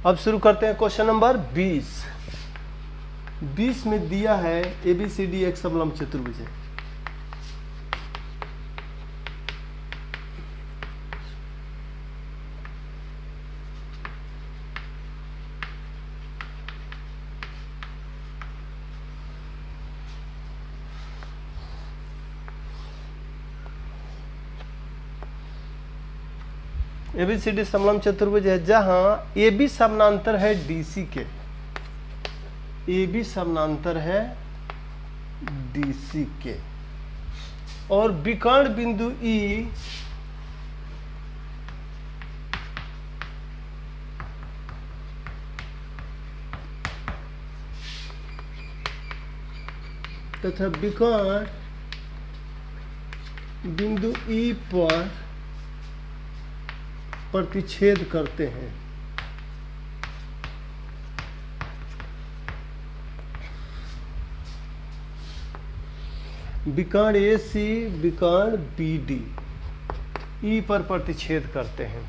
अब शुरू करते हैं क्वेश्चन नंबर 20। 20 में दिया है ABCD एक समलंब चतुर्भुज है। ABCD समलंब चतुर्भुज है जहां AB समानांतर है DC के, AB समानांतर है DC के, और विकर्ण बिंदु E तथा विकर्ण बिंदु E पर प्रतिच्छेद करते हैं। विकर्ण AC विकर्ण BD E पर प्रतिच्छेद करते हैं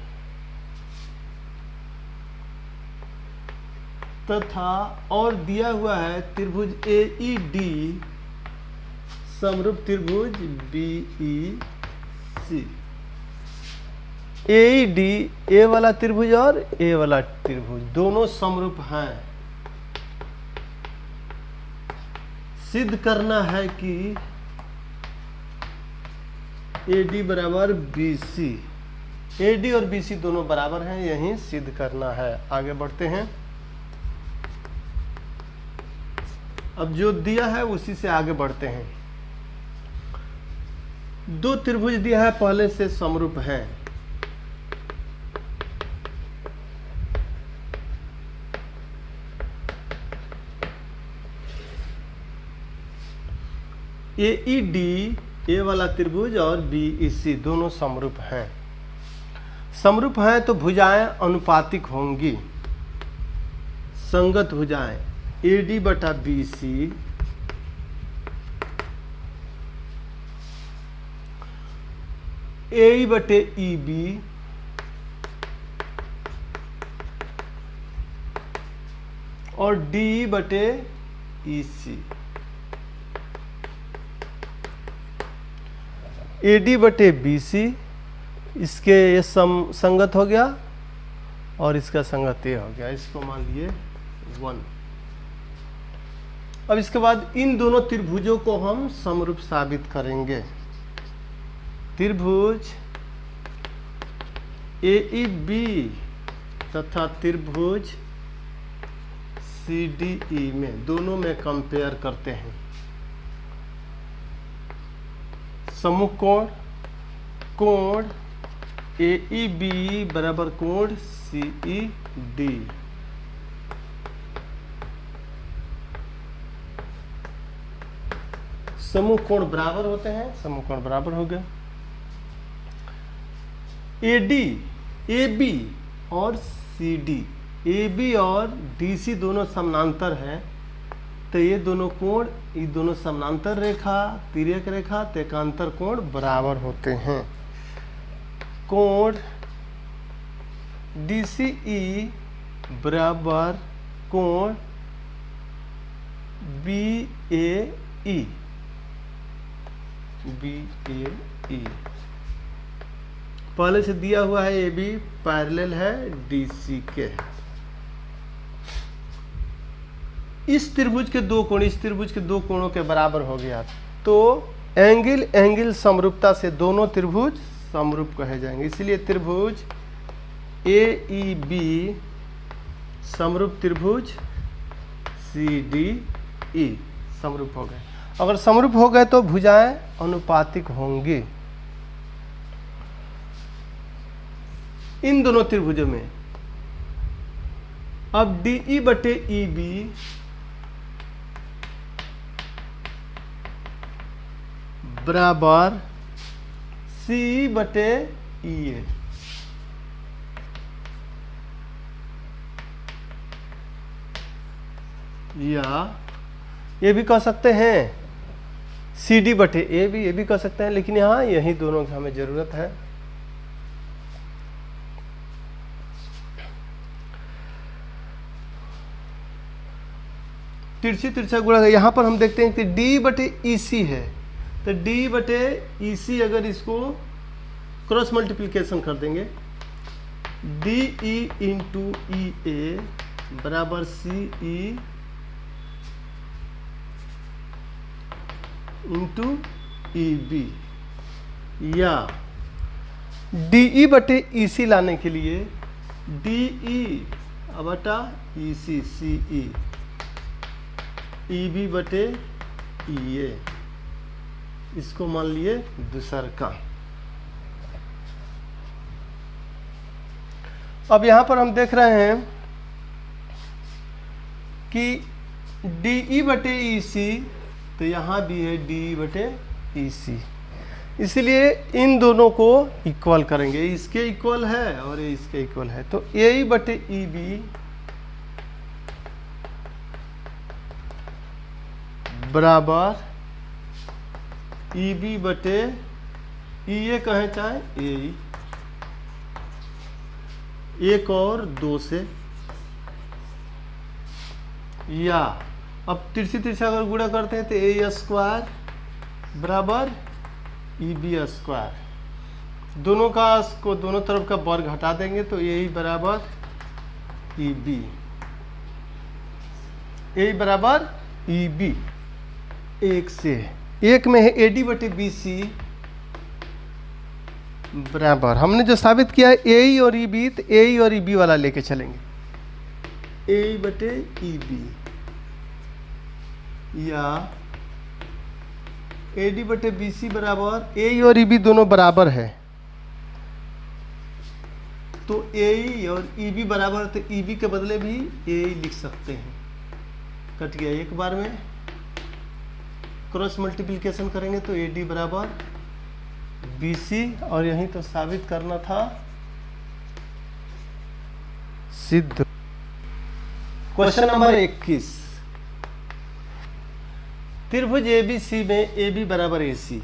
तथा और दिया हुआ है त्रिभुज AED समरूप त्रिभुज BEC। AED A वाला त्रिभुज और A वाला त्रिभुज दोनों समरूप हैं। सिद्ध करना है कि AD बराबर BC, AD और BC दोनों बराबर हैं, यही सिद्ध करना है। आगे बढ़ते हैं। अब जो दिया है उसी से आगे बढ़ते हैं। दो त्रिभुज दिया है, पहले से समरूप है। AED A वाला त्रिभुज और BEC दोनों समरूप हैं। समरूप हैं तो भुजाएं अनुपातिक होंगी, संगत भुजाएं AD बटा BC AE बटे EB और DE बटे EC। AD बटे BC इसके ये संगत हो गया और इसका संगत ये हो गया, इसको मान लिए 1। अब इसके बाद इन दोनों त्रिभुजों को हम समरूप साबित करेंगे। त्रिभुज AEB तथा त्रिभुज CDE में दोनों में कंपेयर करते हैं। समूह कोण कोण AEB बराबर कोण CED। समूह कोण बराबर होते हैं, समूह कोण बराबर हो गया। AD AB और CD, AB और DC दोनों समानांतर हैं, तो ये दोनों कोण, ये दोनों समानांतर रेखा, तिर्यक रेखा, तेकांतर कोण बराबर होते हैं। कोण DCE बराबर कोण BAE। पहले से दिया हुआ है AB पैरेलल है DC के। इस त्रिभुज के दो कोण इस त्रिभुज के दो कोणों के बराबर हो गया, तो एंगल समरूपता से दोनों त्रिभुज समरूप कहे जाएंगे। इसलिए त्रिभुज AEB समरूप त्रिभुज CDE समरूप हो गए। अगर समरूप हो गए तो भुजाएं अनुपातिक होंगी। इन दोनों त्रिभुजों में अब DE बटे EB बराबर CE बटे EA। या ये भी कह सकते हैं CD बटे AB, ये भी कह सकते हैं, लेकिन यहाँ यही दोनों की हमें जरूरत है। तिरछी तिरछा गुणा, यहाँ पर हम देखते हैं कि डी बटे ई सी है, तो डी बटे ई सी अगर इसको क्रॉस मल्टीप्लिकेशन कर देंगे, डी ई इंटू ई ए बराबर सी ई इंटू ई बी, या डी ई बटे ई सी लाने के लिए डी ई बटा ई सी सी ई बी बटे ई ए, इसको मान लिए दूसर का। अब यहाँ पर हम देख रहे हैं कि डी ई बटे ई सी, तो यहाँ भी है डी ई बटे ई सी, इसलिए इन दोनों को इक्वल करेंगे, इसके इक्वल है और ये इसके इक्वल है, तो ए ई बटे ई बी बराबर ई बी बटे ई ए कहें चाहे ए, एक और दो से, या अब तिरछी तिरछा अगर गुणा करते हैं तो ए स्क्वायर बराबर ई बी स्क्वायर, दोनों का को दोनों तरफ का वर्ग हटा देंगे तो ए बराबर ई बी, ए बराबर ई बी, एक से एक में है ए डी बटे बी सी बराबर, हमने जो साबित किया है ए ई और ई बी, तो ए ई और ई बी वाला लेके चलेंगे, ए बटे ई बी, या ए डी बटे बी सी बराबर ए और ई बी दोनों बराबर है, तो ए और ई बी बराबर, तो ई बी के बदले भी ए लिख सकते हैं, कट गया एक बार में, क्रॉस मल्टीप्लिकेशन करेंगे तो ए डी बराबर बी सी, और यही तो साबित करना था, सिद्ध। क्वेश्चन नंबर 21, त्रिभुज ए बी सी में ए बी बराबर ए सी,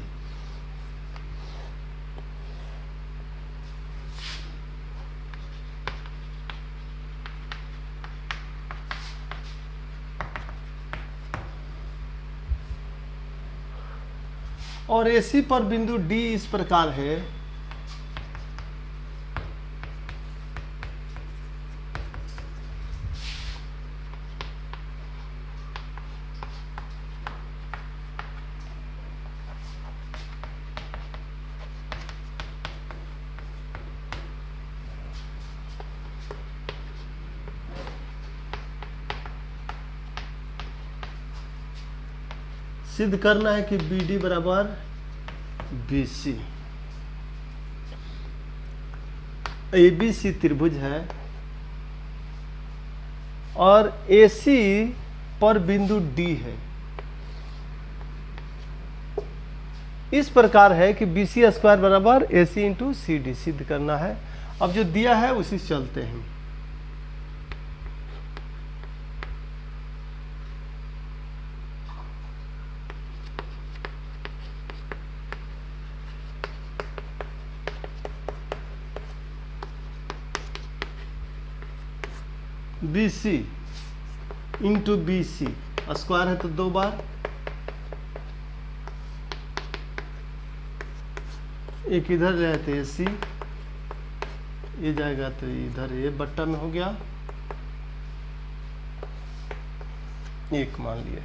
और ए सी पर बिंदु डी इस प्रकार है, सिद्ध करना है कि बी डी बराबर B C, A B C त्रिभुज है और ए सी पर बिंदु डी है, इस प्रकार है कि बी सी स्क्वायर बराबर ए सी इंटू सी डी, सिद्ध करना है। अब जो दिया है उसी से चलते हैं, B C into B C, square है तो दो बार, एक इधर रहते ए सी, ये जाएगा तो इधर ये बट्टा में हो गया, एक मान लिया।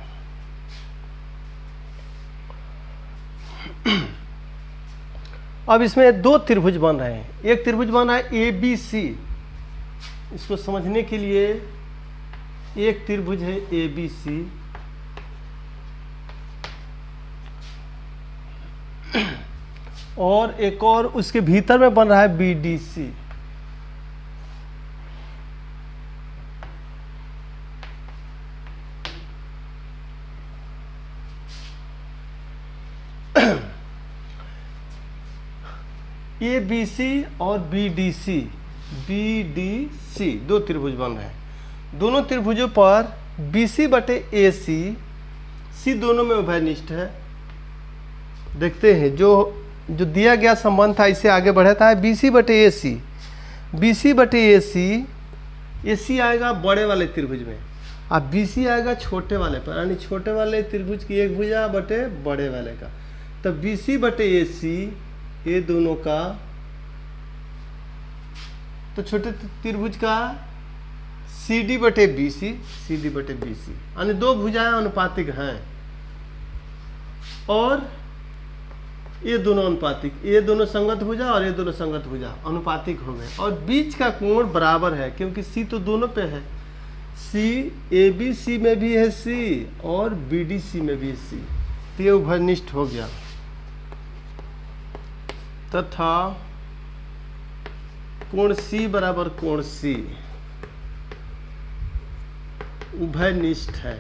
अब इसमें दो त्रिभुज बन रहे हैं, एक त्रिभुज बन रहा है ए बी सी, इसको समझने के लिए एक त्रिभुज है ए बी सी, और एक और उसके भीतर में बन रहा है B D C, A B C और B D C, B D C दो त्रिभुज बन रहे हैं। दोनों त्रिभुजों पर बी सी बटे ए सी, सी दोनों में उभयनिष्ठ है। देखते हैं जो दिया गया संबंध था इससे आगे बढ़ता है, बी सी बटे ए सी, बी सी बटे ए सी, ए सी आएगा बड़े वाले त्रिभुज में अब BC आएगा छोटे वाले पर, यानी छोटे वाले त्रिभुज की एक भुजा बटे बड़े वाले का, तब BC बटे AC ये दोनों का, तो छोटे त्रिभुज का CD बटे BC, CD बटे BC, यानी दो भुजाएं अनुपातिक हैं और ये दोनों अनुपातिक, ये दोनों संगत भुजा और ये दोनों संगत भुजा अनुपातिक हो गए, और बीच का कोण बराबर है क्योंकि C तो दोनों पे है, C ABC में भी है C और BDC में भी है C, तो ये उभयनिष्ठ हो गया। तथा कोण C बराबर कोण C उभयनिष्ठ है,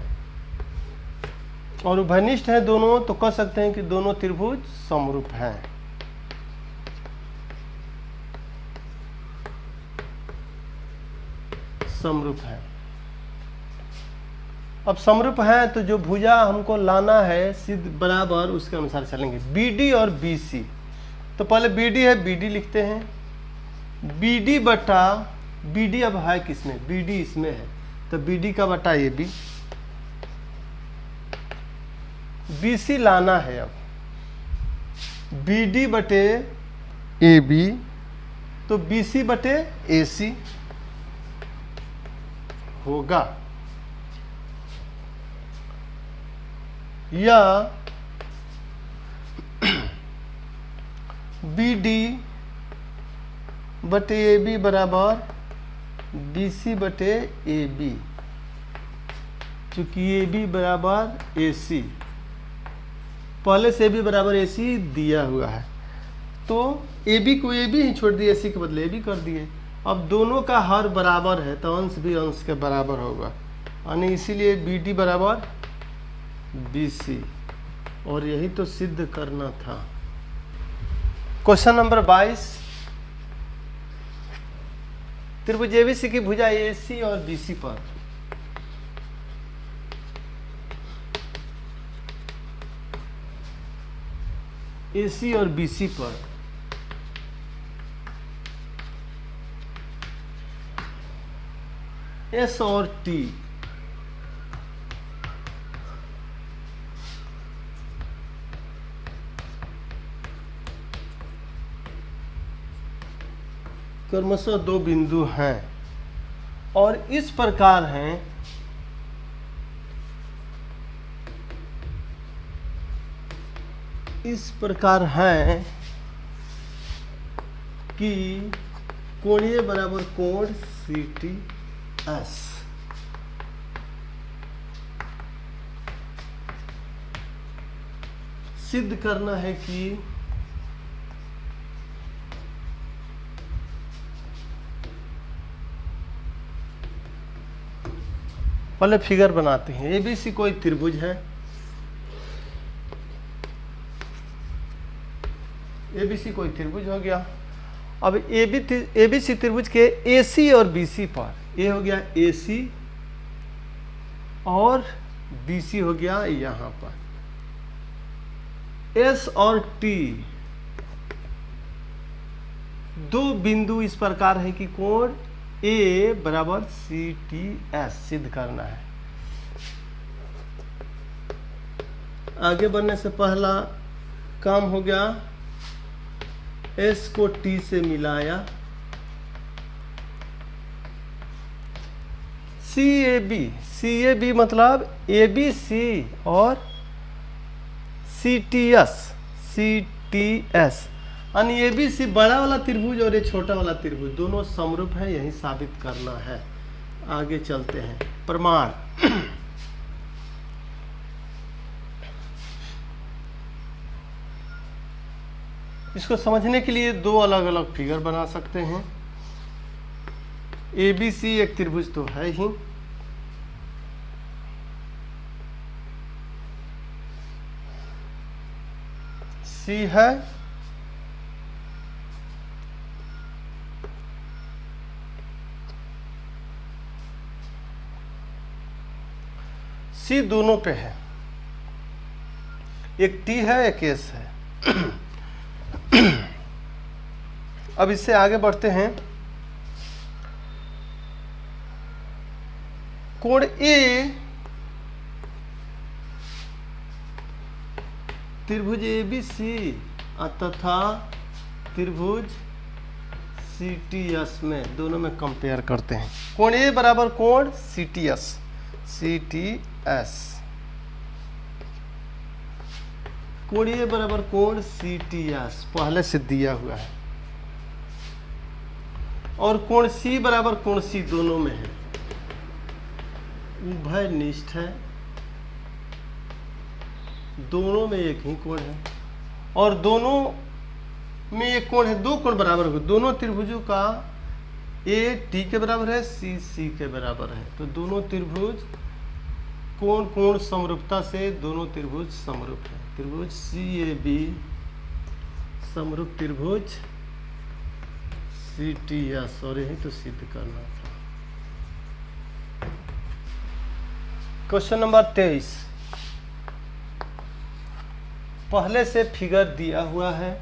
और उभयनिष्ठ है दोनों, तो कह सकते हैं कि दोनों त्रिभुज समरूप हैं। समरूप है। अब समरूप है तो जो भुजा हमको लाना है सिद्ध बराबर, उसके अनुसार चलेंगे। BD और BC, तो पहले BD है, BD लिखते हैं, BD बटा BD अब है किसमें, BD इसमें है, तो BD का बटा AB, BC लाना है, अब BD बटे AB, तो BC बटे AC होगा, या BD बटे AB बराबर BC बटे AB, चूंकि AB बराबर AC, पहले से AB बराबर AC दिया हुआ है, तो AB को AB ही छोड़ दिए, AC के बदले AB कर दिए। अब दोनों का हर बराबर है तो अंश भी अंश के बराबर होगा, यानी इसीलिए BD बराबर BC, और यही तो सिद्ध करना था। क्वेश्चन नंबर 22, त्रिभुज ABC की भुजा AC और BC पर AC और BC पर S और T क्रमशः दो बिंदु हैं और इस प्रकार हैं कि कोणीय बराबर कोण CTS, सिद्ध करना है कि पहले फिगर बनाते हैं। ABC कोई त्रिभुज है, ABC कोई त्रिभुज हो गया। अब ABC त्रिभुज के AC और BC पर, ये हो गया AC और BC हो गया यहाँ पर। S और T दो बिंदु इस प्रकार है कि कोण A बराबर CTS सिद्ध करना है। आगे बढ़ने से पहला काम हो गया, S को T से मिलाया, CAB मतलब ABC और CTS, यानी ABC बड़ा वाला त्रिभुज और ये छोटा वाला त्रिभुज दोनों समरूप है, यही साबित करना है। आगे चलते हैं। प्रमाण। इसको समझने के लिए दो अलग अलग फिगर बना सकते हैं। ABC एक त्रिभुज तो है ही, C है, C दोनों पे है, एक T है एक S है। अब इससे आगे बढ़ते हैं। कोण ए त्रिभुज ABC तथा त्रिभुज CTS में दोनों में कंपेयर करते हैं। कोण ए बराबर कोण CTS कोण ए बराबर कोण CTS पहले से दिया हुआ है, और कोण C बराबर कोण C दोनों में है, उभयनिष्ठ है, दोनों में एक ही कोण है, और दोनों में एक कोण है, दो कोण बराबर हो, दोनों त्रिभुजों का A T के बराबर है, C के बराबर है, तो दोनों त्रिभुज कोण समरूपता से दोनों त्रिभुज समरूप है। त्रिभुज CAB समरूप त्रिभुज CTS, और यही तो सिद्ध करना था। क्वेश्चन नंबर 23, पहले से फिगर दिया हुआ है,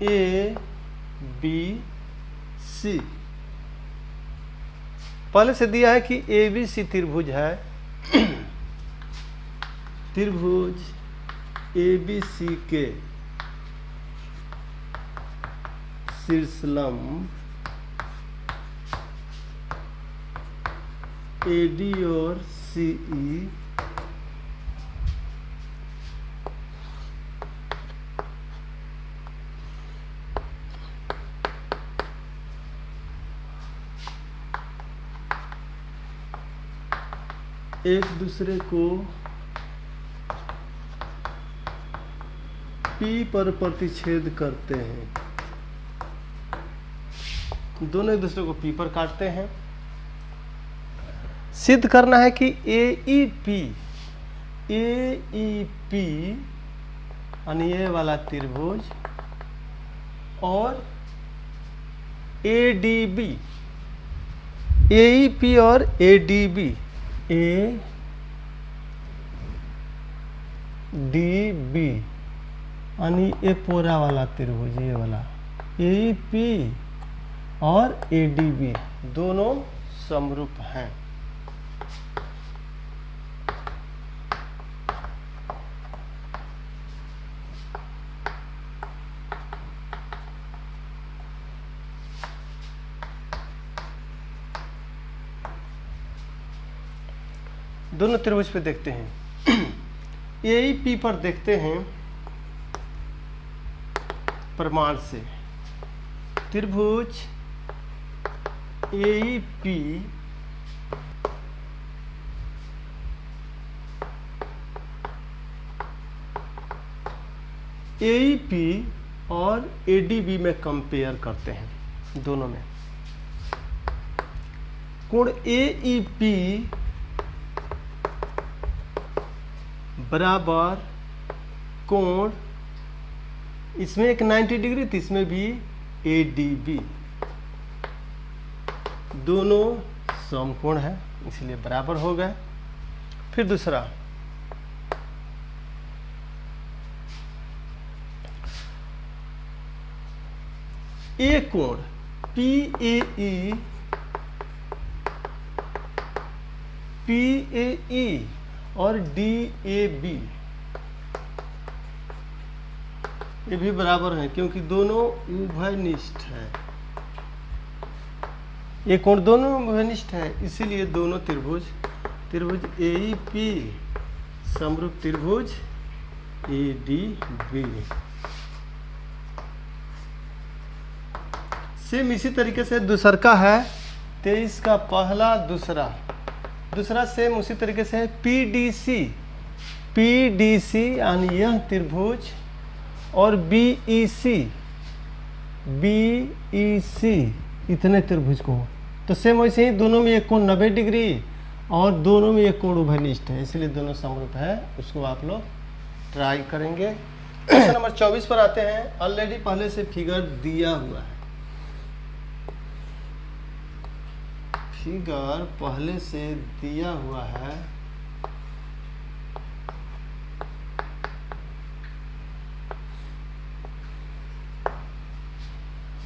A B C पहले से दिया है कि ABC त्रिभुज है, त्रिभुज ABC के शीर्षलंब AD और CE एक दूसरे को P पर प्रतिच्छेद करते हैं, दोनों एक दूसरे को P पर काटते हैं। सिद्ध करना है कि AEP यानी ये वाला त्रिभुज और ADB, AEP और ADB यानी ये पूरा वाला त्रिभुज, ये वाला AEP और ADB दोनों समरूप हैं। दोनों त्रिभुज पे देखते हैं। AEP पर देखते हैं प्रमाण से, त्रिभुज AEP और ADB में कंपेयर करते हैं, दोनों में कोण AEP बराबर कोण, इसमें एक 90 डिग्री थी, इसमें भी ADB, दोनों समकोण है इसलिए बराबर हो गए। फिर दूसरा, A कोण PAE और DAB ये भी बराबर हैं, क्योंकि दोनों उभयनिष्ठ है, ये कोण दोनों उभयनिष्ठ है, इसीलिए दोनों त्रिभुज AEP समरूप त्रिभुज ADB। सेम इसी तरीके से दूसरा का है 23 का पहला, दूसरा सेम उसी तरीके से है PDC यानी यह त्रिभुज और BEC इतने त्रिभुज को, तो सेम वैसे ही दोनों में एक कोण 90 डिग्री और दोनों में एक कोण उभयनिष्ठ है, इसलिए दोनों समरूप है। उसको आप लोग ट्राई करेंगे। क्वेश्चन नंबर 24 पर आते हैं। ऑलरेडी पहले से फिगर दिया हुआ है, फिगर पहले से दिया हुआ है।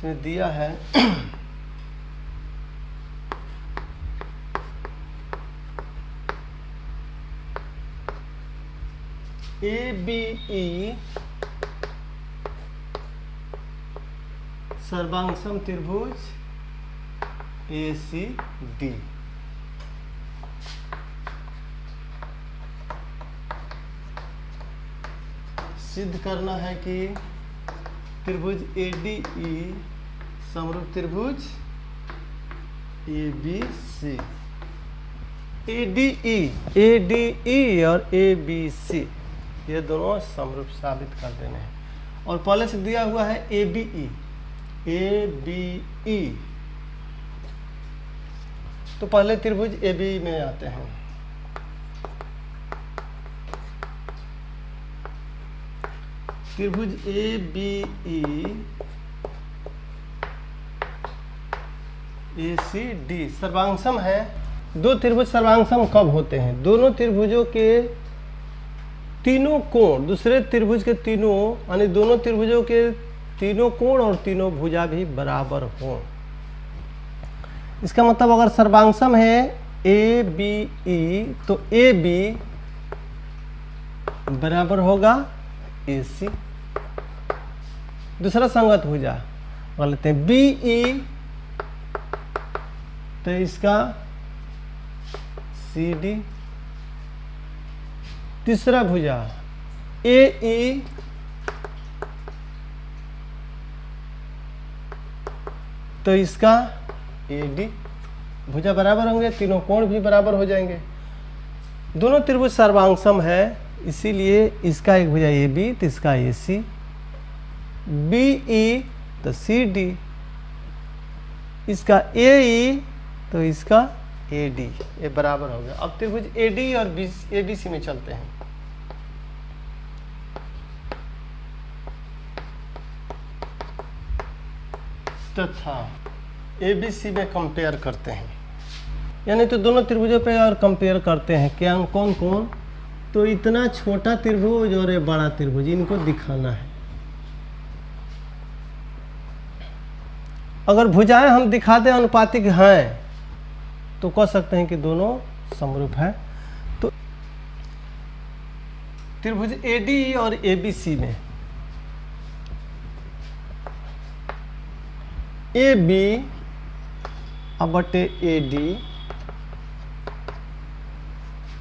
इसमें दिया है ABE सर्वांगसम त्रिभुज ACD। सिद्ध करना है कि त्रिभुज ADE समरूप त्रिभुज ABC। ADE और ABC ये दोनों समरूप साबित कर देने हैं। और पहले से दिया हुआ है ABE। तो पहले त्रिभुज ABE में आते हैं। त्रिभुज ABE ACD सर्वांगसम है। दो त्रिभुज सर्वांगसम कब होते हैं? दोनों त्रिभुजों के तीनों कोण दूसरे त्रिभुज के तीनों यानी दोनों त्रिभुजों के तीनों कोण और तीनों भुजा भी बराबर हों। इसका मतलब अगर सर्वांगसम है ABE तो AB बराबर होगा AC। दूसरा संगत भुजा मान लेते हैं BE तो इसका CD। तीसरा भुजा AE तो इसका AD। भुजा बराबर होंगे, तीनों कोण भी बराबर हो जाएंगे। दोनों त्रिभुज सर्वांगसम है, इसीलिए इसका एक भुजा AB तो इसका AC, BE तो CD, इसका AE तो इसका AD। ये बराबर हो गया। अब त्रिभुज AD और ABC में चलते हैं। तथा ABC में कंपेयर करते हैं, यानी तो दोनों त्रिभुजों पे और कंपेयर करते हैं। क्या कौन कौन? तो इतना छोटा त्रिभुज और ये बड़ा त्रिभुज, इनको दिखाना है। अगर भुजाएं हम दिखा दें अनुपातिक हैं तो कह सकते हैं कि दोनों समरूप हैं। तो त्रिभुज AD और ABC में AB अब बटे AD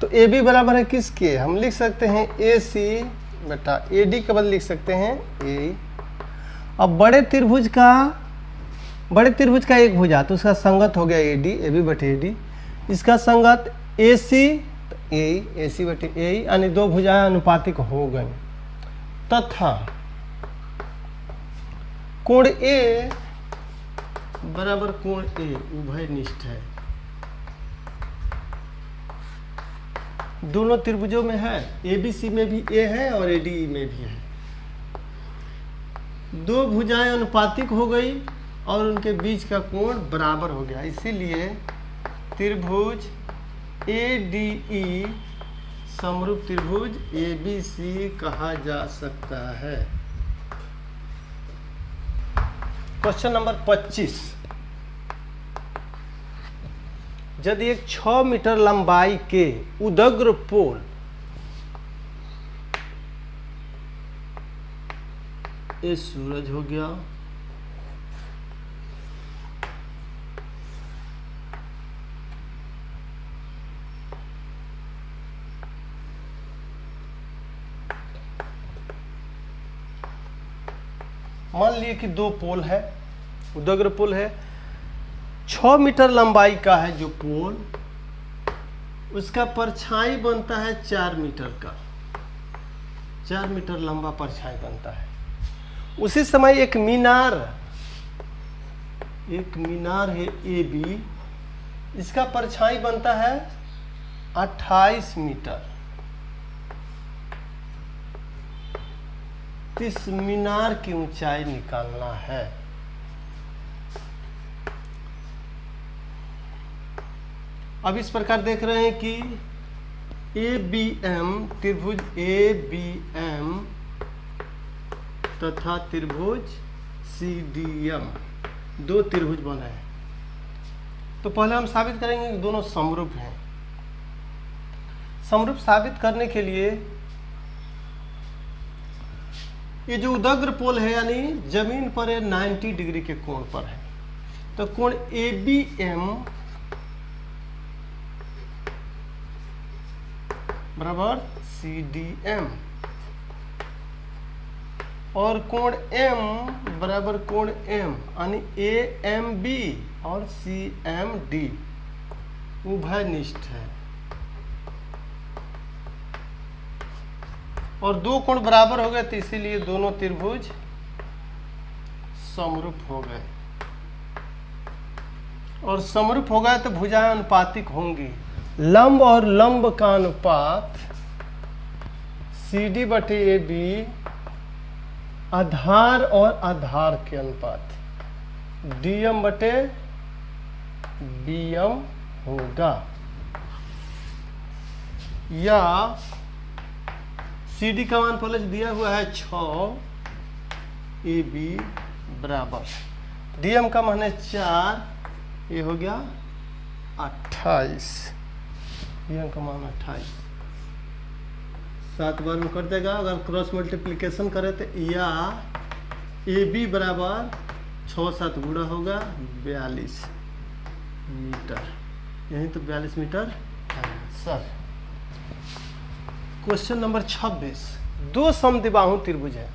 तो AB बराबर है किसके? हम लिख सकते हैं AC बटा AD के बदले लिख सकते हैं AE। अब बड़े त्रिभुज का एक भुजा तो उसका संगत हो गया AD, AB बटे AD। इसका संगत AC तो AE, AC बटे AE, यानी दो भुजाएं अनुपातिक हो गई। तथा कोण A बराबर कोण A उभयनिष्ठ है। दोनों त्रिभुजों में है, ABC में भी A है और ADE में भी है। दो भुजाएं अनुपातिक हो गई और उनके बीच का कोण बराबर हो गया, इसीलिए त्रिभुज ADE समरूप त्रिभुज ABC कहा जा सकता है। Question number 25। यदि एक 6 मीटर लंबाई के उदग्र पोल ये सूरज हो गया, मान लिए कि दो पोल है, उदग्र पोल है, 6 मीटर लंबाई का है जो पोल, उसका परछाई बनता है 4 मीटर का, 4 मीटर लंबा परछाई बनता है। उसी समय एक मीनार है AB, इसका परछाई बनता है 28 मीटर। इस मीनार की ऊंचाई निकालना है। अब इस प्रकार देख रहे हैं कि ABM त्रिभुज ABM तथा त्रिभुज CDM, दो त्रिभुज बने हैं। तो पहले हम साबित करेंगे कि दोनों समरूप हैं। समरूप साबित करने के लिए ये जो उदग्र पोल है यानी जमीन पर 90 डिग्री के कोण पर है, तो कोण ABM बराबर CDM और कोण M बराबर कोण M यानी AMB और CMD उभयनिष्ठ है। और दो कोण बराबर हो गए तो इसीलिए दोनों त्रिभुज समरूप हो गए। और समरूप हो गए तो भुजाएं अनुपातिक होंगी। लंब और लंब का अनुपात CD बटे AB आधार और आधार के अनुपात DM बटे BM होगा। या CD का मान पहले दिया हुआ है 6, AB बराबर DM का मान है 4, ये हो गया 28, DM का मान 28, 7 बार में कर देगा। अगर क्रॉस मल्टीप्लिकेशन करें तो या AB बराबर 6 7 गुणा होगा 42 मीटर, यही तो 42 मीटर सर। क्वेश्चन नंबर 26, दो समद्विबाहु त्रिभुज है।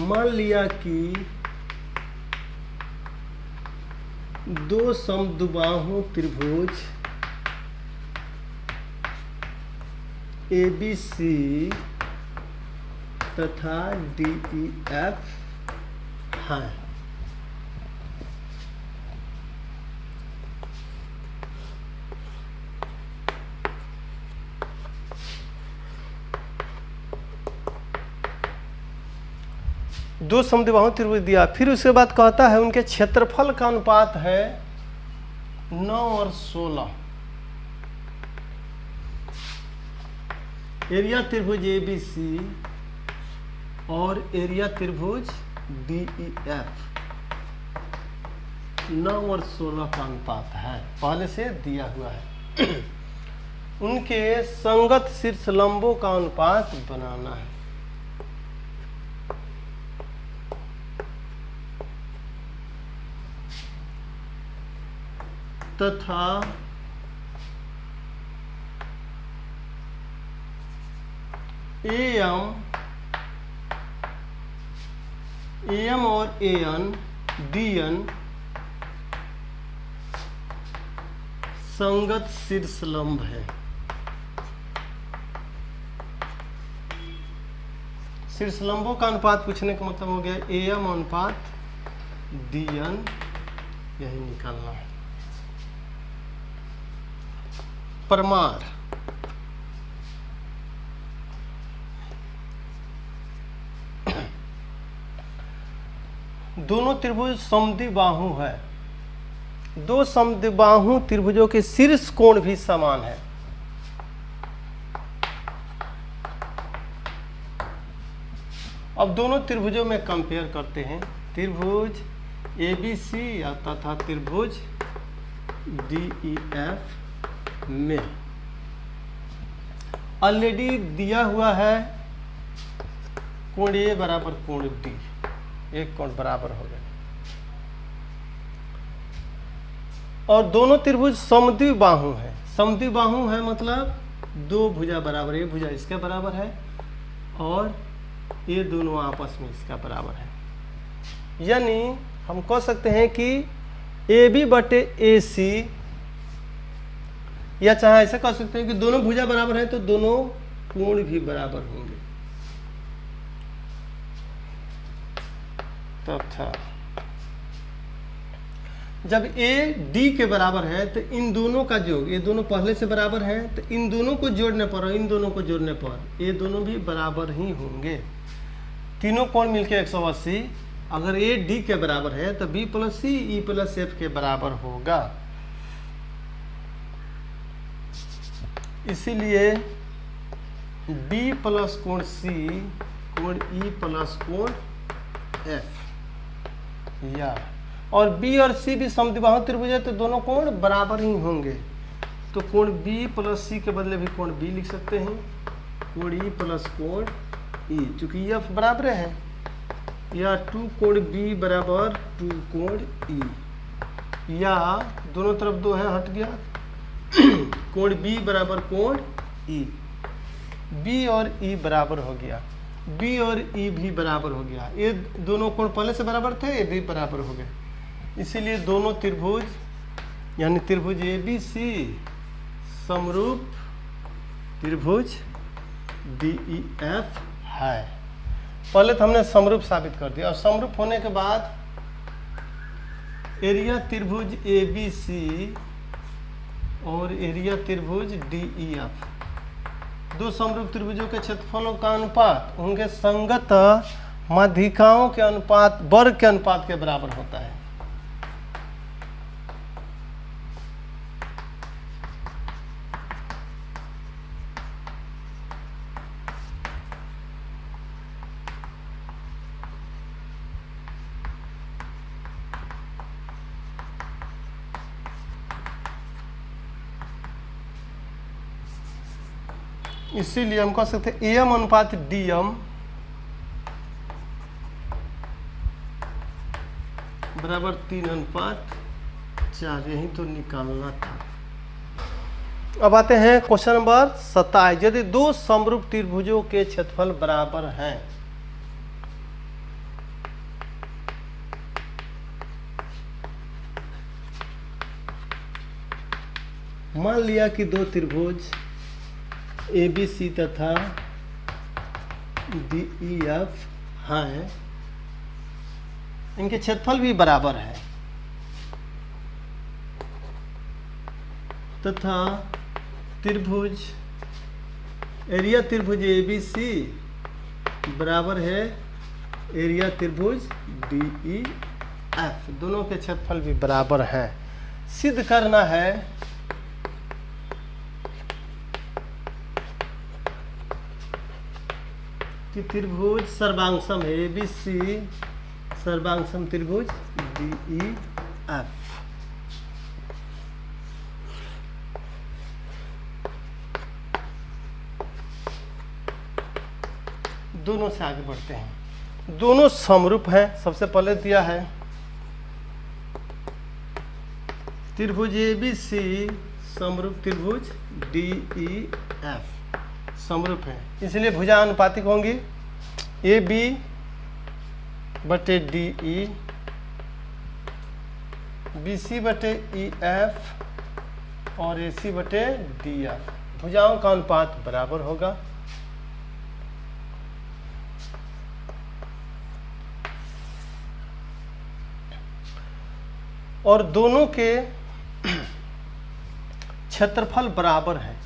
मान लिया कि दो समद्विबाहु त्रिभुज ABC तथा DEF हैं। दो समद्विबाहु त्रिभुज दिया, फिर उसके बाद कहता है उनके क्षेत्रफल का अनुपात है 9 और 16। एरिया त्रिभुज ABC और एरिया त्रिभुज DEF 9 और 16 का अनुपात है, पहले से दिया हुआ है। उनके संगत शीर्ष लंबों का अनुपात बनाना है। तथा AM और AN DN संगत शीर्ष लंब है। शीर्ष लंबों का अनुपात पूछने का मतलब हो गया AM अनुपात DN, यही निकालना है। प्रमाण, दोनों त्रिभुज समद्विबाहु है। दो समद्विबाहु त्रिभुजों के शीर्ष कोण भी समान है। अब दोनों त्रिभुजों में कंपेयर करते हैं। त्रिभुज ABC तथा त्रिभुज DEF में ऑलरेडी दिया हुआ है कोण A बराबर कोण D, एक कोण बराबर हो गया। और दोनों त्रिभुज समद्विबाहु है। समद्विबाहु है मतलब दो भुजा बराबर, ये भुजा इसके बराबर है और ये दोनों आपस में इसका बराबर है। यानी हम कह सकते हैं कि AB बटे AC, या चाहे ऐसा कह सकते हैं कि दोनों भुजा बराबर है तो दोनों कोण भी बराबर होंगे। तथा जब A D के बराबर है तो इन दोनों का योग, ये दोनों पहले से बराबर है तो इन दोनों को जोड़ने पर और इन दोनों को जोड़ने पर ये दोनों भी बराबर ही होंगे। तीनों कोण मिलके 180। अगर A D के बराबर है तो B plus C E plus F के बराबर होगा। इसीलिए बी प्लस कोण सी कोण ई प्लस कोण एफ या, और बी और सी भी समद्विबाहु त्रिभुज है तो दोनों कोण बराबर ही होंगे। तो कोण बी प्लस सी के बदले भी कोण बी लिख सकते हैं, कोण ई प्लस कोण ई, चूंकि एफ बराबर है, या 2 कोण बी बराबर 2 कोण ई, या दोनों तरफ 2 है हट गया, कोण बी बराबर कोण ई, बी और ई बराबर हो गया, बी और ई भी बराबर हो गया, ये दोनों कोण पहले से बराबर थे, ये भी बराबर हो गए। इसीलिए दोनों त्रिभुज यानी त्रिभुज ए बी सी समरूप त्रिभुज डी ई एफ है। पहले तो हमने समरूप साबित कर दिया, और समरूप होने के बाद एरिया त्रिभुज ए बी सी और एरिया त्रिभुज डी ई एफ, दो समरूप त्रिभुजों के क्षेत्रफलों का अनुपात उनके संगत माध्यिकाओं के अनुपात वर्ग के अनुपात के बराबर होता है। इसीलिए हम कह सकते हैं एम अनुपात डी एम बराबर 3:4, यही तो निकालना था। अब आते हैं क्वेश्चन नंबर 27। यदि दो समरूप त्रिभुजों के क्षेत्रफल बराबर हैं, मान लिया कि दो त्रिभुज ए बी सी तथा डी ई एफ हैं, इनके क्षेत्रफल भी बराबर है, तथा त्रिभुज एरिया त्रिभुज ए बी सी बराबर है एरिया त्रिभुज डी ई एफ, दोनों के क्षेत्रफल भी बराबर हैं। सिद्ध करना है कि त्रिभुज सर्वांगसम है ए बी सी सर्वांगसम त्रिभुज डी ई एफ। दोनों से आगे बढ़ते हैं। दोनों समरूप हैं। सबसे पहले दिया है त्रिभुज ए बी सी समरूप त्रिभुज डी ई एफ समरूप है, इसलिए भुजा अनुपातिक होंगी ए बी बटे डी ई, बी सी बटे ई एफ और ए सी बटे डी एफ। भुजाओं का अनुपात बराबर होगा। और दोनों के क्षेत्रफल बराबर है।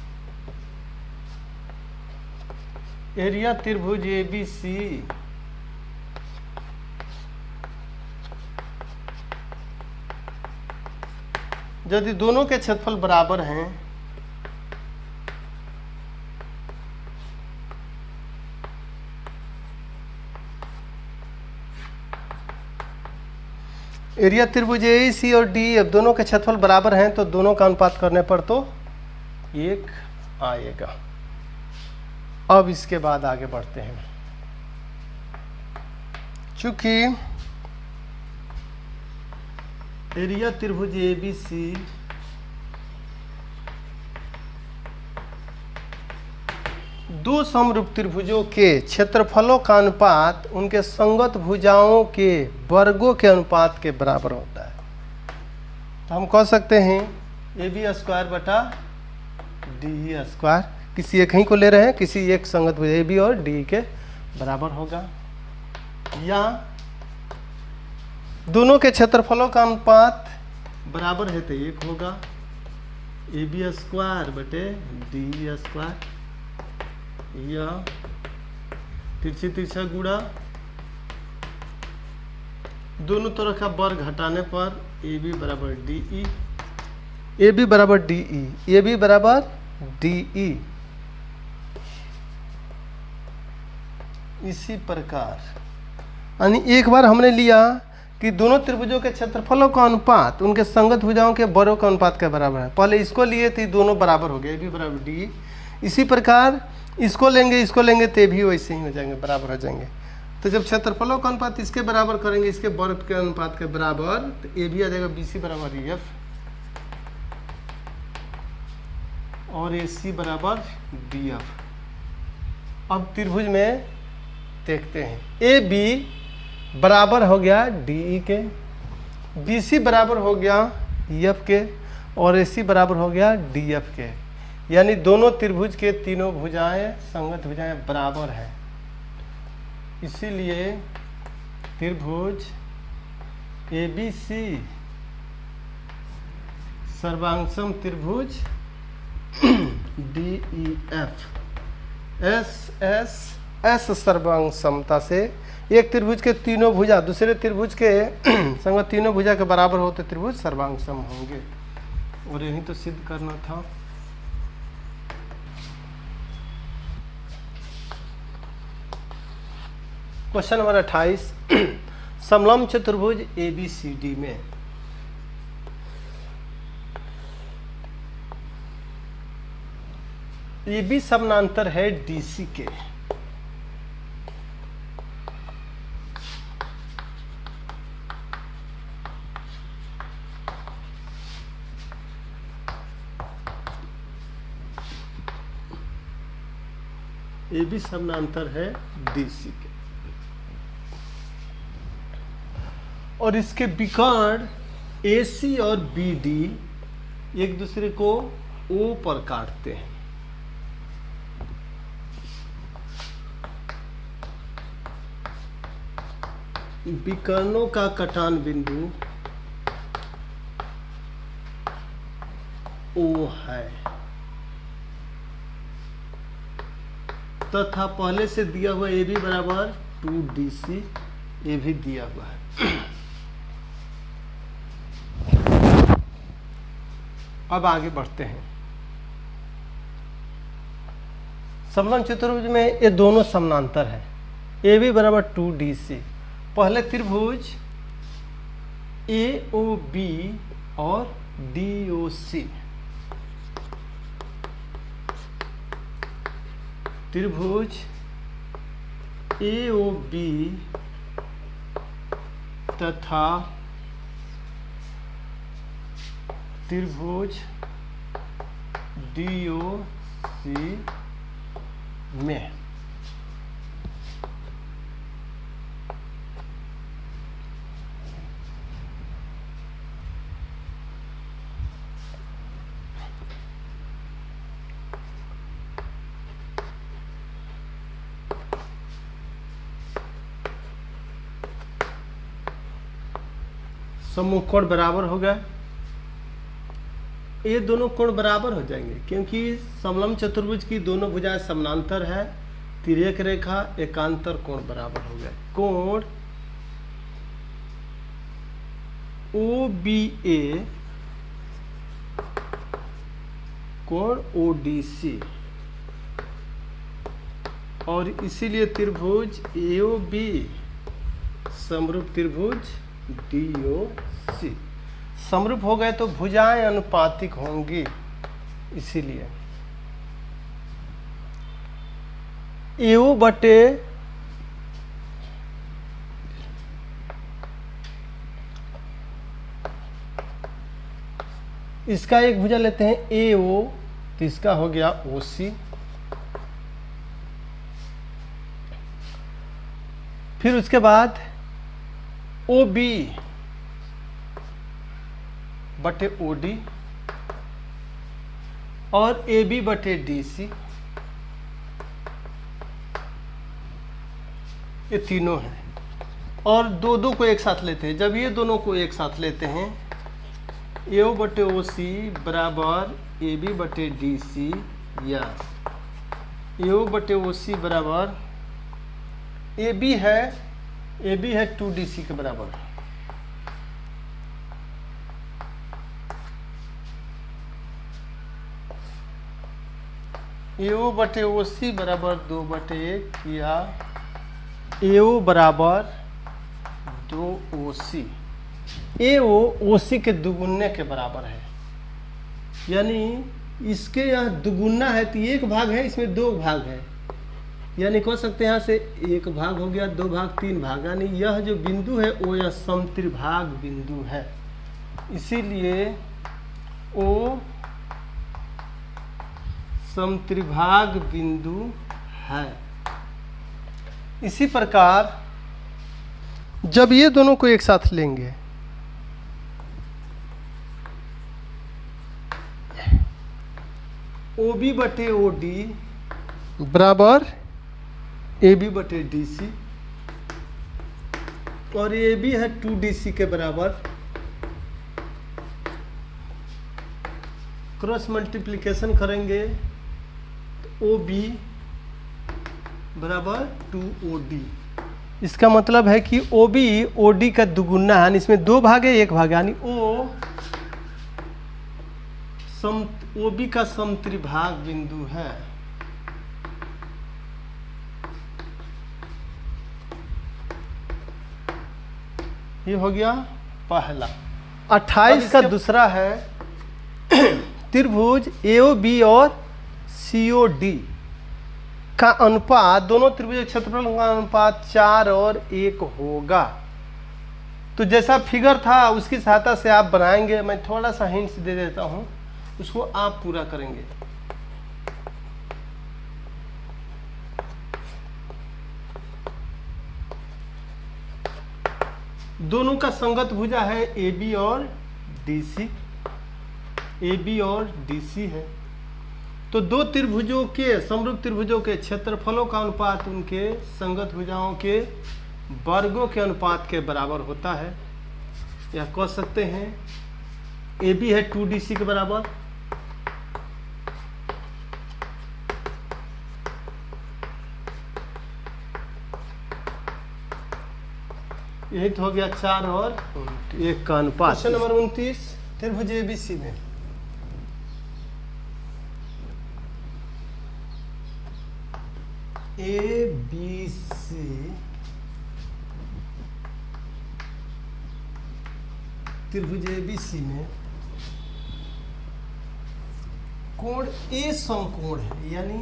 एरिया त्रिभुज ए बी सी यदि दोनों के क्षेत्रफल बराबर हैं एरिया त्रिभुज ए सी और डी एफ दोनों के क्षेत्रफल बराबर हैं तो दोनों का अनुपात करने पर तो 1 आएगा। अब इसके बाद आगे बढ़ते हैं। चूंकि एरिया त्रिभुज ए बी सी दो समरूप त्रिभुजों के क्षेत्रफलों का अनुपात उनके संगत भुजाओं के वर्गों के अनुपात के बराबर होता है, तो हम कह सकते हैं ए बी स्क्वायर बटा डी ई स्क्वायर। किसी एक ही को ले रहे हैं, किसी एक संगत भुजा ए बी और डी के बराबर होगा। या दोनों के क्षेत्रफलों का अनुपात बराबर है तो 1 होगा, ए बी स्क्वायर बटे डी ई स्क्वायर, या तिरछी तिरछा गुणा दोनों तरह का वर्ग हटाने पर ए बी बराबर डी ई, ए बी बराबर डी ई, ए बी बराबर DE। इसी प्रकार यानी एक बार हमने लिया कि दोनों त्रिभुजों के क्षेत्रफलों का अनुपात उनके संगत भुजाओं के बड़ों के अनुपात के बराबर है। पहले इसको लिए थे, दोनों बराबर हो गए, ए भी बराबर डी। इसी प्रकार इसको लेंगे तो भी वैसे ही हो जाएंगे, बराबर हो जाएंगे। तो जब क्षेत्रफलों का अनुपात इसके बराबर करेंगे, इसके वर्ग के अनुपात के बराबर, तो ए भी आ जाएगा BC बराबर EF और AC बराबर DF। अब त्रिभुज में देखते हैं, AB बराबर हो गया DE के, BC बराबर हो गया EF के और AC बराबर हो गया DF के। यानी दोनों त्रिभुज के तीनों भुजाएं संगत भुजाएं बराबर है। इसीलिए त्रिभुज ABC सर्वांगसम त्रिभुज DEF S सर्वांग समता से एक त्रिभुज के तीनों भुजा दूसरे त्रिभुज के संगत तीनों भुजा के बराबर हो तो त्रिभुज सर्वांग सम होंगे। और यही तो सिद्ध करना था। क्वेश्चन नंबर 28, समलंब चतुर्भुज ABCD में AB समानांतर है DC के। AB समानांतर है DC के और इसके विकर्ण AC और BD एक दूसरे को O पर काटते हैं। विकर्णों का कटान बिंदु O है तथा पहले से दिया हुआ AB बराबर 2DC ये भी दिया हुआ है। अब आगे बढ़ते हैं। समलंब चतुर्भुज में ये दोनों समानांतर है। AB बराबर 2DC। पहले त्रिभुज AOB और DOC, त्रिभुज AOB तथा त्रिभुज DOC में समूह कोण बराबर होगा। ये दोनों कोण बराबर हो जाएंगे क्योंकि समलंब चतुर्भुज की दोनों भुजाएं समानांतर है। तिर्यक रेखा एकांतर कोण बराबर हो गए। कोण OBA कोण ODC और इसीलिए त्रिभुज AOB समरूप त्रिभुज DOC। समरूप हो गए तो भुजाएं अनुपातिक होंगी, इसीलिए AO बटे इसका एक भुजा लेते हैं AO तो इसका हो गया OC। फिर उसके बाद OB बटे OD और AB बटे DC, ये तीनों हैं। और दो दो को एक साथ लेते हैं। जब ये दोनों को एक साथ लेते हैं AO बटे OC बराबर AB बटे DC या AO बटे OC बराबर AB है 2DC के बराबर। AO बटे OC बराबर 2/1 या AO बराबर 2OC। AO OC के दुगुने के बराबर है, यानी इसके यहाँ दुगुना है तो 1 भाग है, इसमें 2 भाग है, यानी कह सकते हैं यहाँ से 1 भाग हो गया, 2 भाग 3 भाग, यानी यह जो बिंदु है वो यह समत्रिभाग बिंदु है, इसीलिए वो समत्रिभाग बिंदु है। इसी प्रकार जब ये दोनों को एक साथ लेंगे OB बटे OD बराबर AB बटे DC, और AB है 2DC के बराबर, क्रॉस मल्टीप्लिकेशन करेंगे तो OB बराबर 2OD। इसका मतलब है कि OB OD का दुगुना है, यानी इसमें 2 भाग है 1 भाग, यानी OB का समत्रिभाग बिंदु है। ये हो गया पहला। 28 का दूसरा है त्रिभुज AOB और COD का अनुपात, दोनों त्रिभुज के क्षेत्रफल का अनुपात 4 और 1 होगा। तो जैसा फिगर था उसकी सहायता से आप बनाएंगे, मैं थोड़ा सा हिंट्स दे देता हूँ, उसको आप पूरा करेंगे। दोनों का संगत भुजा है AB और DC, AB और DC है, तो दो त्रिभुजों के समरूप त्रिभुजों के क्षेत्रफलों का अनुपात उनके संगत भुजाओं के वर्गों के अनुपात के बराबर होता है। यह कह सकते हैं AB है 2DC के बराबर, यही तो हो गया 4 और 1 का अनुपात। क्वेश्चन नंबर 29 त्रिभुज ABC में ABC त्रिभुज ABC में कोण A समकोण है, यानी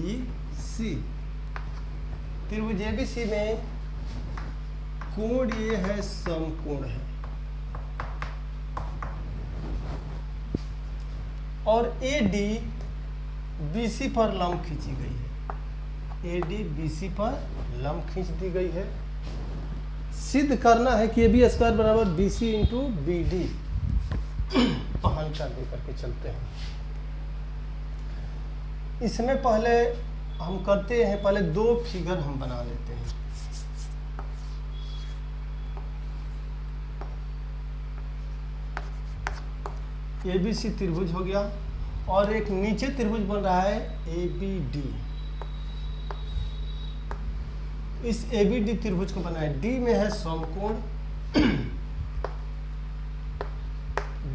ABC। त्रिभुज ABC में कोण ये है समकोण है, और AD BC पर लंब खींची गई है, AD BC पर लंब खींच दी गई है। सिद्ध करना है कि AB स्क्वायर बराबर BC इंटू BD। हल्का दे करके चलते हैं। इसमें पहले हम करते हैं, पहले 2 फिगर हम बना लेते हैं। ABC त्रिभुज हो गया, और एक नीचे त्रिभुज बन रहा है ABD। इस ABD त्रिभुज को बनाए, D में है समकोण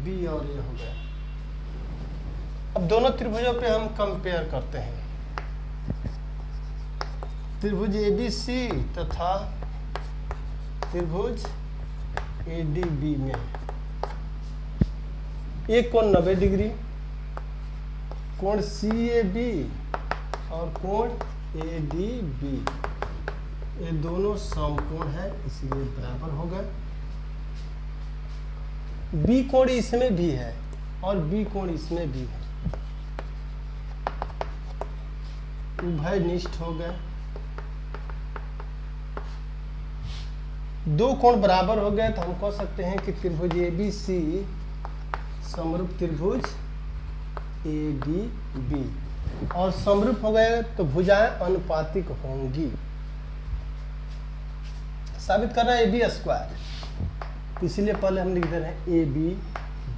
B और A हो गया। अब दोनों त्रिभुजों पे हम कंपेयर करते हैं, त्रिभुज ABC तथा त्रिभुज ADB में एक कोण 90 डिग्री, कोण CAB और कोण ADB, ये दोनों समकोण है, इसलिए बराबर हो गए। B कोण इसमें भी है और B कोण इसमें भी है, उभयनिष्ठ हो गए। 2 कोण बराबर हो गए, तो हम कह सकते हैं कि त्रिभुज ABC समरूप त्रिभुज ADB, और समरूप हो गए तो भुजाएं अनुपातिक होंगी। साबित करना है AB स्क्वायर, इसलिए पहले हम लिख दे रहे हैं AB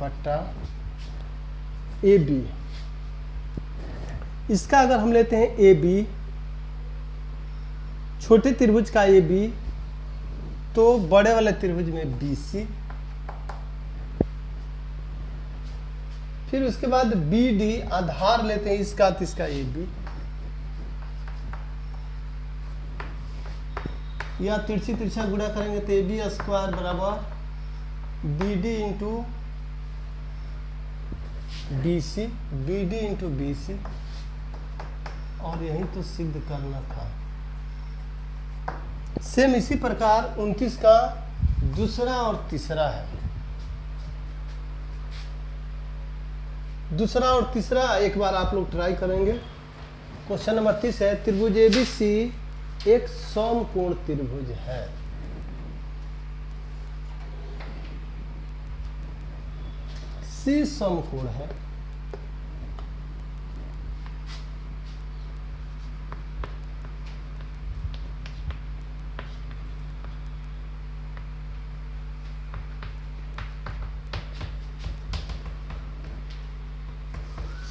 बटा AB। इसका अगर हम लेते हैं AB, छोटे त्रिभुज का AB, तो बड़े वाले त्रिभुज में BC, फिर उसके बाद बी डी आधार लेते हैं इसका तो इसका ए बी, या तिरछी तिरछा गुणा करेंगे तो ए बी स्क्वायर बराबर B D into B C, B D into B C, और यही तो सिद्ध करना था। सेम इसी प्रकार 29 का दूसरा और तीसरा है। दूसरा और तीसरा एक बार आप लोग ट्राई करेंगे। क्वेश्चन नंबर 30 है, त्रिभुज एबीसी एक समकोण त्रिभुज है। सी समकोण है।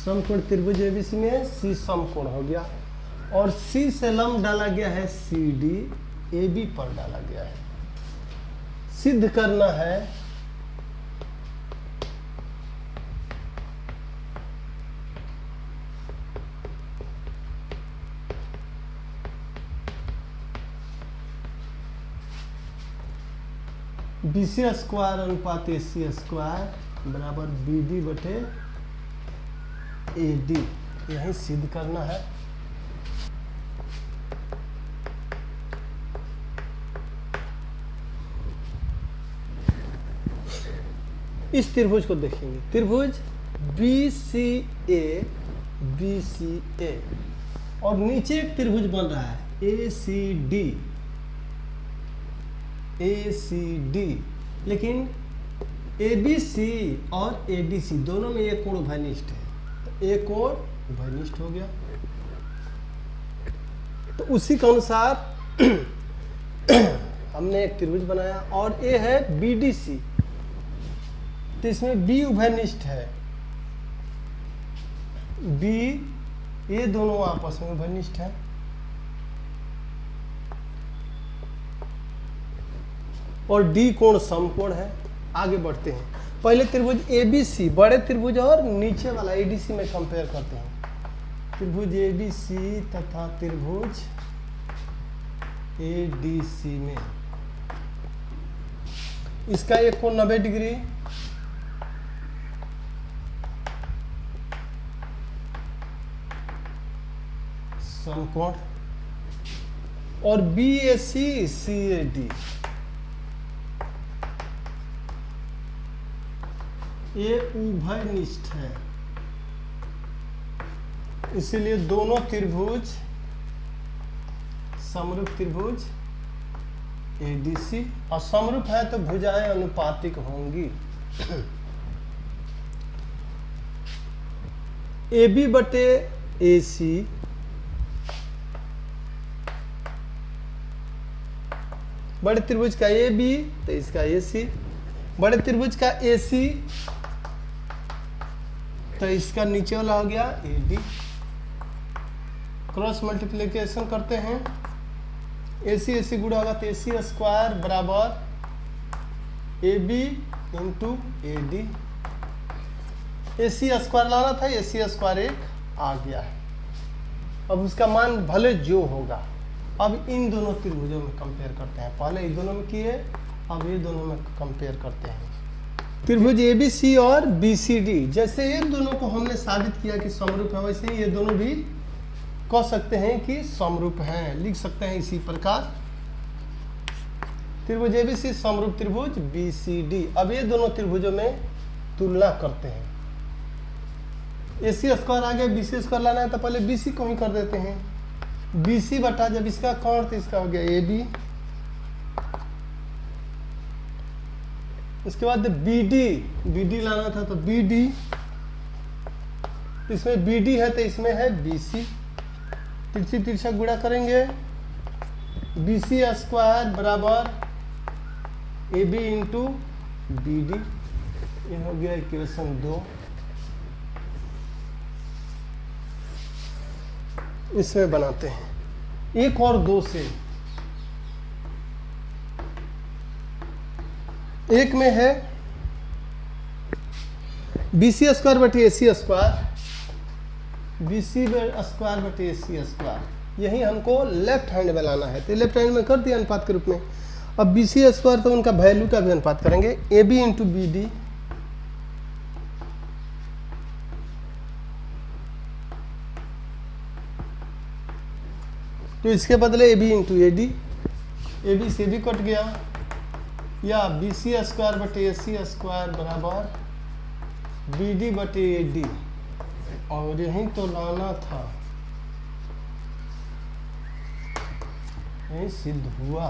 समकोण त्रिभुज एबीसी में सी समकोण हो गया, और सी से लंब डाला गया है सी डी, ए बी पर डाला गया है। सिद्ध करना है बी सी स्क्वायर अनुपात ए सी स्क्वायर बराबर बी डी बटे ए डी, यही सिद्ध करना है। इस त्रिभुज को देखेंगे, त्रिभुज बी सी ए, और नीचे एक त्रिभुज बन रहा है ए सी डी, लेकिन ए बी सी और ए डी सी दोनों में ये कोण उभयनिष्ठ है, तो ये कोण उभयनिष्ठ हो गया। तो उसी के अनुसार हमने एक त्रिभुज बनाया, और ये है बी डी सी, तो इसमें बी उभयनिष्ठ है, बी ये दोनों आपस में उभयनिष्ठ है। और डी कोण समकोण है। आगे बढ़ते हैं, पहले त्रिभुज एबीसी बड़े त्रिभुज और नीचे वाला एडीसी में कंपेयर करते हैं। त्रिभुज एबीसी तथा त्रिभुज एडीसी में इसका एक कोण 90 डिग्री, समकोण, और B A C C A D ये उभयनिष्ठ है, इसीलिए दोनों त्रिभुज समरूप त्रिभुज एडीसी, और समरूप है तो भुजाएं अनुपातिक होंगी। ए बी बटे ए सी बड़े त्रिभुज का ए बी तो इसका ए सी, बड़े त्रिभुज का ए सी तो इसका नीचे वाला हो गया ए डी। क्रॉस मल्टीप्लिकेशन करते हैं, ए सी गुणा होगा तो ए सी स्क्वायर बराबर A B into A D. A C square लाना था, ए सी स्क्वायर एक आ गया है। अब उसका मान भले जो होगा, अब इन दोनों त्रिभुजों में कंपेयर करते हैं। पहले इन दोनों में किए, अब ये दोनों में कंपेयर करते हैं। त्रिभुज एबीसी और बीसीडी, जैसे ये दोनों को हमने साबित किया कि समरूप है, वैसे ही ये दोनों भी कह सकते हैं कि समरूप हैं। लिख सकते हैं इसी प्रकार, त्रिभुज एबीसी समरूप त्रिभुज बीसीडी। अब ये दोनों त्रिभुजों में तुलना करते हैं। एसी स्क्वायर आ गया, बीसी स्क्वायर लाना है तो पहले बीसी को ही कर देते हैं। बीसी बटा जब इसका कोण तो इसका हो गया ए बी, उसके बाद बीडी लाना था तो बीडी, इसमें बीडी है तो इसमें है बीसी, तिरछी तिरछा गुणा करेंगे, बीसी स्क्वायर बराबर A B into B D, ये हो गया इक्वेशन 2। इसमें बनाते हैं 1 और 2 से। एक में है बी सी स्क्वायर बटे A C square, B C square बटे ए सी स्क्वायर, यही हमको लेफ्ट हैंड में लाना है, तो लेफ्ट हैंड में कर दिया अनुपात के रूप में। अब बी सी स्क्वायर तो उनका वैल्यू का भी अनुपात करेंगे, A B into B D, तो इसके बदले A B into A D, A B से भी कट गया, या बी सी स्क्वायर बटे ए सी स्क्वायर बराबर बी डी बटे ए डी, और यही तो लाना था, यही सिद्ध हुआ।